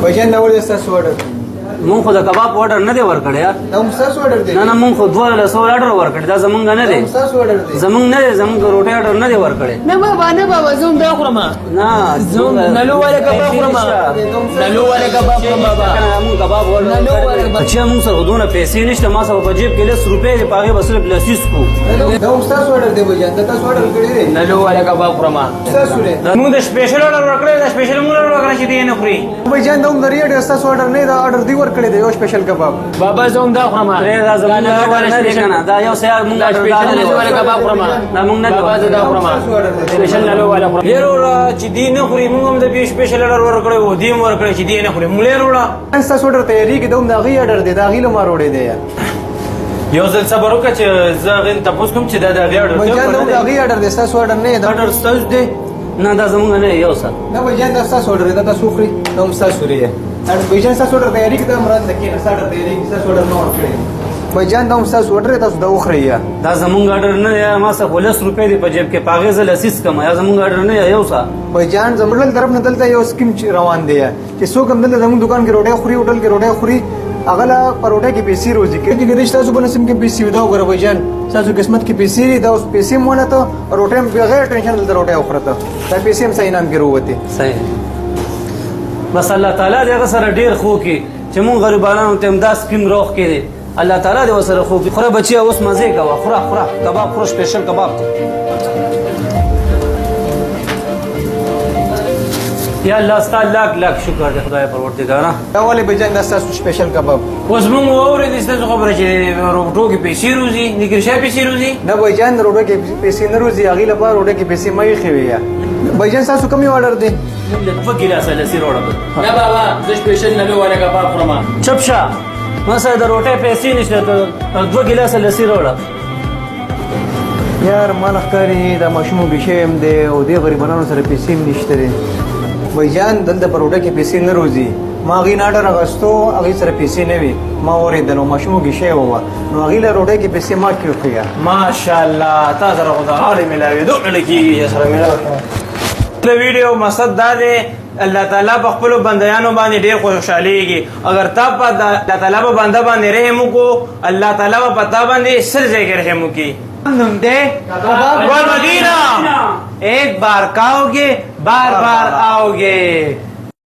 بجان نور دستا سوډر مونږ خو د کباب order نه دی ورکړی یار. نو تاسو order دی. نه مونږ خو 1200 order ورکړی دا زمونږ نه دی. تاسو order دی. زمونږ نه دی زمونږ روټي order نه دی ورکړی. نه بابا زوم دا خورم. نه زوم نلو والے کباب خورم. نلو والے کباب خورم بابا. مونږ کباب order نلو والے کباب. چې مونږ سره دونه پیسې نشته ما سره په جیب کې لس روپۍ دی پاغه بسره پلاسیس کو. نو تاسو order دی بجان تاسو order کړی دی. نلو والے کباب خورم. تاسو دی. موږ د سپیشل order ورکړی د سپیشل موږ order ورکړی چې دی نه خوري. بجان نو دریا تاسو order نه دا order دی ورکړی دی یو سپیشل کباب. بابا زوم دا خورم. دا زمونږ نه دی کنه دا یو سیار مونږ سپیشل نلو والے کباب خورم. دا مونږ نه بابا دا خورم. سپیشل نلو والے خورم. ډیر چې دی نه خوري موږ هم د سپیشل order ورکړی و دی ورکړی چې دی نه خوري موږ ډیر وړه تاسو order تیاری کې دوم دا غي order دی دا غي له ما روړې دی یو ځل صبر وکړه چې زه غن تاسو کوم چې دا د order بجان نو دا غي order دی تاسو order نه دا order ستاسو دی نه دا زمونږ نه یو سر. نه بجان تاسو order دی تاسو خوري نو تاسو لري بجان تاسو order تیاری کې دا مراد لکه نه order تیاری کې تاسو order نه ورکړي بجان دا تاسو order تاسو دا خوري دا زمونږ order نه یا ما سره 12 روپۍ دی په جیب کې پاغه زل اسیس کما یا زمونږ order نه یو سر. بجان زموږ طرف نه دلته یو سکیم روان دی چې څوک هم دلته زموږ دکان کې روټي خوري هوټل کې روټي خوري اغلا پروټه کې پیسې روزي کې چې ګرځي تاسو په نسیم کې پیسې ودا وګره بجان تاسو قسمت کې پیسې دا اوس پیسې مونږ ته روټي بغیر ټینشن دلته روټي اخرته دا پیسې هم صحیح نام کې وروته صحیح. بس الله تعالی دې سره ډیر خو کې چې مونږ غریبانو ته امداد سکیم روخ کې الله تعالی دې وسره خو کې خره بچي اوس مزه کا خره کباب خورش سپیشل کباب یا الله ستاسو لاک شکر دې خدای پروردګار. دا ولې بجان دا تاسو سپیشل کباب اوس موږ اورېدل ستاسو خبره چې روټو کې پیسې روزي نګرشا پیسې روزي نه بجان روټو کې پیسې نه روزي اغي لپاره روټو کې پیسې مې خوي بجان تاسو کوم order دی فقیلا سره سیر order نه بابا زه سپیشل نلو والے کباب خورم. چپشا ما سره د روټي پیسې نشته ته 2 ګیلاس لسی order یار مال ښکاری دا ماشوم بشیم دی او دی غریبانو سره پیسې نشته دی بجان دلته پروټه کې پیسې نه روزي ما غي ناډر اغستو هغه سره پیسې نه وي ما اورېدل نو ماشوم کې شی و نو هغه له روټه کې پیسې ما کې خیا ماشاءالله تاسو سره خدای عالم ملاوي دوه لکه سره ملاوي د ویډیو مقصد دا دی الله تعالی په خپل بندیانو باندې ډیر خوشاليږي اگر تا په الله تعالی په بنده باندې رحم وکړو الله تعالی په پتا باندې سر ځای رحم وکړي نم دے کباب مدینہ ایک بار کھاؤ گے بار بار آؤ گے.